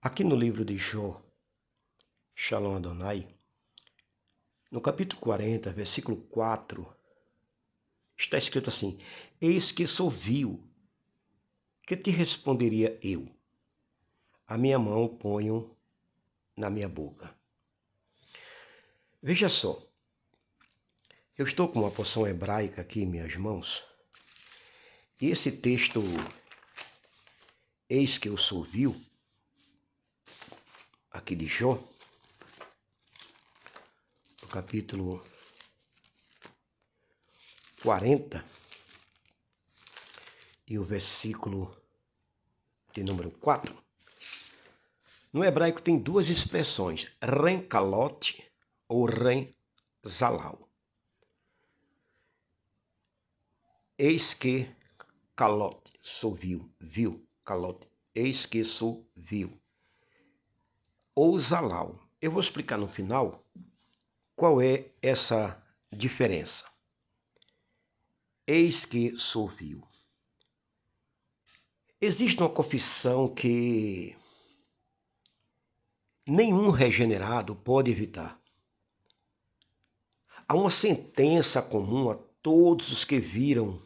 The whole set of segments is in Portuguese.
Aqui no livro de Jó, Shalom Adonai, no capítulo 40, versículo 4, está escrito assim: Eis que sou vil, que te responderia eu? A minha mão ponho na minha boca. Veja só, eu estou com uma porção hebraica aqui em minhas mãos, e esse texto, eis que eu sou vil, aqui de Jó, no capítulo 40, e o versículo de número 4, no hebraico tem duas expressões, ren kalote ou ren zalau. Eis que calote, sou vil, calote, eis que sou vil. Ou zalau. Eu vou explicar no final qual é essa diferença. Eis que sou vil. Existe uma confissão que nenhum regenerado pode evitar. Há uma sentença comum a todos os que viram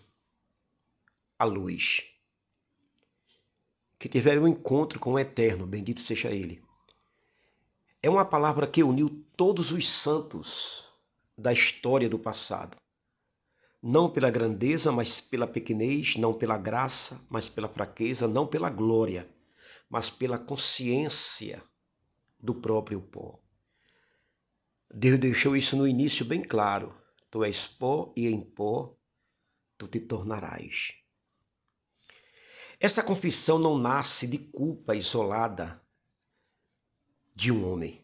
a luz, que tiveram um encontro com o Eterno, bendito seja Ele. É uma palavra que uniu todos os santos da história do passado. Não pela grandeza, mas pela pequenez, não pela graça, mas pela fraqueza, não pela glória, mas pela consciência do próprio pó. Deus deixou isso no início bem claro. Tu és pó e em pó tu te tornarás. Essa confissão não nasce de culpa isolada de um homem,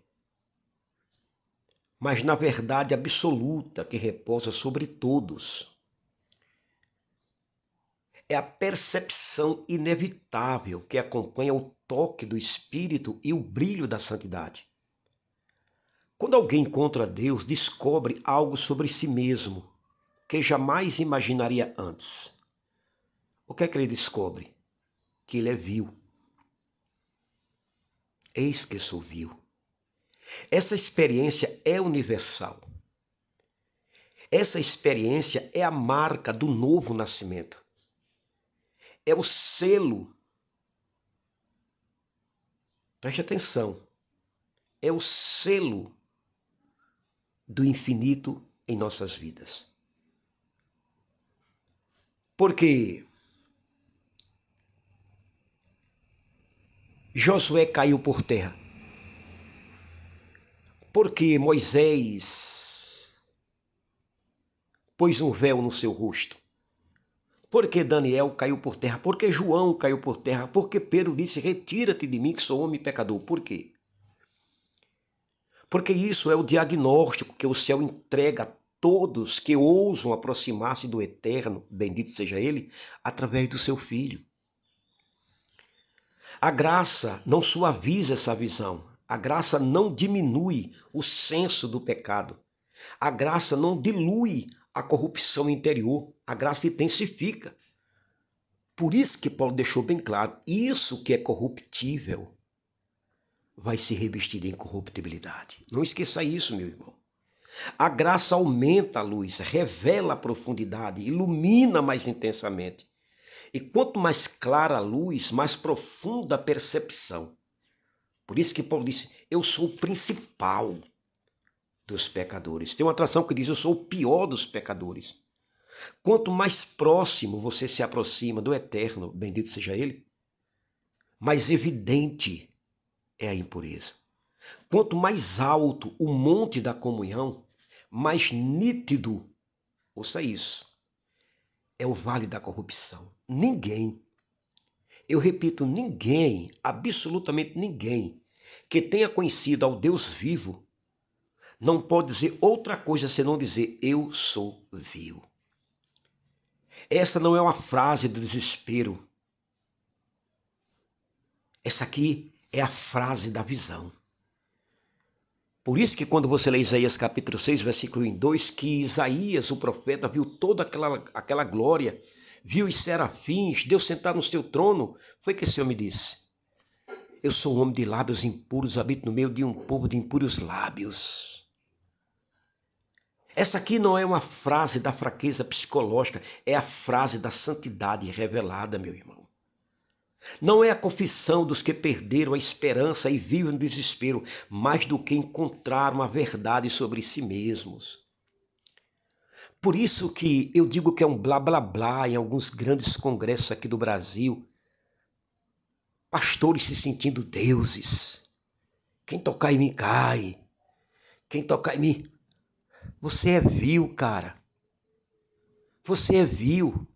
mas na verdade absoluta que repousa sobre todos. É a percepção inevitável que acompanha o toque do Espírito e o brilho da santidade. Quando alguém encontra Deus, descobre algo sobre si mesmo que jamais imaginaria antes. O que é que ele descobre? Que ele é vil. Eis que sou vil. Essa experiência é universal. Essa experiência é a marca do novo nascimento. É o selo. Preste atenção. É o selo do infinito em nossas vidas. Porque Josué caiu por terra. Porque Moisés pôs um véu no seu rosto. Porque Daniel caiu por terra. Porque João caiu por terra. Porque Pedro disse: retira-te de mim que sou homem pecador. Por quê? Porque isso é o diagnóstico que o céu entrega a todos que ousam aproximar-se do Eterno, bendito seja Ele, através do seu Filho. A graça não suaviza essa visão. A graça não diminui o senso do pecado. A graça não dilui a corrupção interior. A graça intensifica. Por isso que Paulo deixou bem claro, isso que é corruptível vai se revestir de incorruptibilidade. Não esqueça isso, meu irmão. A graça aumenta a luz, revela a profundidade, ilumina mais intensamente. E quanto mais clara a luz, mais profunda a percepção. Por isso que Paulo disse, eu sou o principal dos pecadores. Tem uma tradução que diz, eu sou o pior dos pecadores. Quanto mais próximo você se aproxima do Eterno, bendito seja Ele, mais evidente é a impureza. Quanto mais alto o monte da comunhão, mais nítido, ouça isso, é o vale da corrupção. Ninguém, eu repito, ninguém, absolutamente ninguém, que tenha conhecido ao Deus vivo, não pode dizer outra coisa senão dizer, eu sou vil. Essa não é uma frase de desespero. Essa aqui é a frase da visão. Por isso que quando você lê Isaías capítulo 6, versículo 2, que Isaías, o profeta, viu toda aquela glória, viu os serafins, Deus sentado no seu trono, foi que o Senhor me disse. Eu sou um homem de lábios impuros, habito no meio de um povo de impuros lábios. Essa aqui não é uma frase da fraqueza psicológica, é a frase da santidade revelada, meu irmão. Não é a confissão dos que perderam a esperança e vivem no desespero, mais do que encontraram a verdade sobre si mesmos. Por isso que eu digo que é um blá blá blá em alguns grandes congressos aqui do Brasil. Pastores se sentindo deuses. Quem tocar em mim cai. Quem tocar em mim... Você é vil, cara. Você é vil.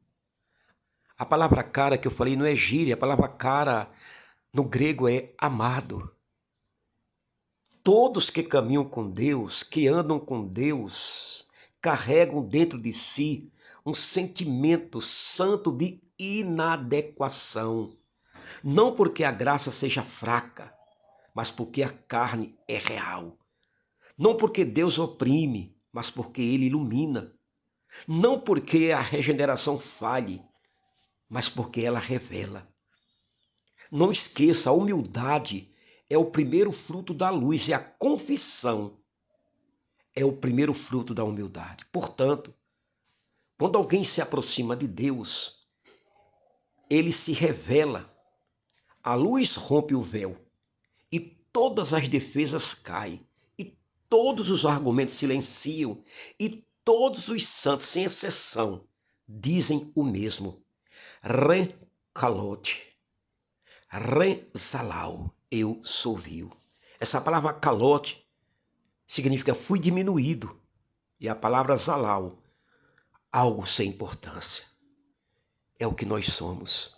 A palavra cara que eu falei não é gíria, a palavra cara no grego é amado. Todos que caminham com Deus, que andam com Deus, carregam dentro de si um sentimento santo de inadequação. Não porque a graça seja fraca, mas porque a carne é real. Não porque Deus oprime, mas porque Ele ilumina. Não porque a regeneração falhe, mas porque ela revela. Não esqueça, a humildade é o primeiro fruto da luz e a confissão é o primeiro fruto da humildade. Portanto, quando alguém se aproxima de Deus, ele se revela. A luz rompe o véu e todas as defesas caem e todos os argumentos silenciam e todos os santos, sem exceção, dizem o mesmo. Calote. Rezalau, eu sou vil. Essa palavra calote significa fui diminuído. E a palavra zalau, algo sem importância. É o que nós somos.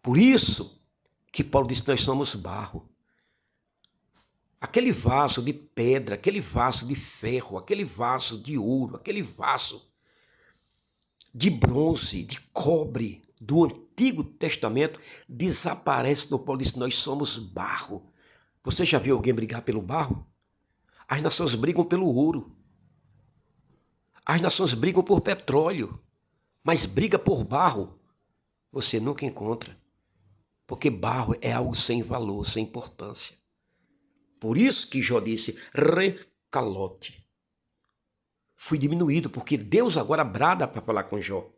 Por isso que Paulo diz que nós somos barro. Aquele vaso de pedra, aquele vaso de ferro, aquele vaso de ouro, aquele vaso de bronze, de cobre do Antigo Testamento desaparece no Paulo diz que nós somos barro. Você já viu alguém brigar pelo barro? As nações brigam pelo ouro. As nações brigam por petróleo. Mas briga por barro, você nunca encontra. Porque barro é algo sem valor, sem importância. Por isso que Jó disse, recalote. Fui diminuído, porque Deus agora brada para falar com Jó.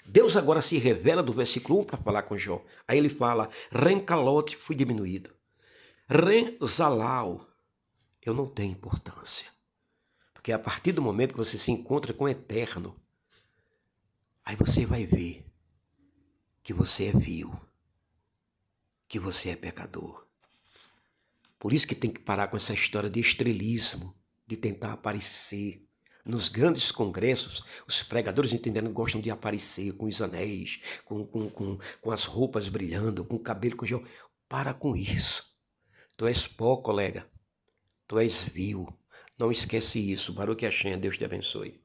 Deus agora se revela do versículo 1 para falar com Jó. Aí ele fala, rencalote, fui diminuído. Renzalau, eu não tenho importância. Porque a partir do momento que você se encontra com o Eterno, aí você vai ver que você é vil, que você é pecador. Por isso que tem que parar com essa história de estrelismo, de tentar aparecer. Nos grandes congressos, os pregadores entendendo gostam de aparecer com os anéis, com as roupas brilhando, com o cabelo com gel. Para com isso. Tu és pó, colega. Tu és vil. Não esquece isso. Baruch Hashem, Deus te abençoe.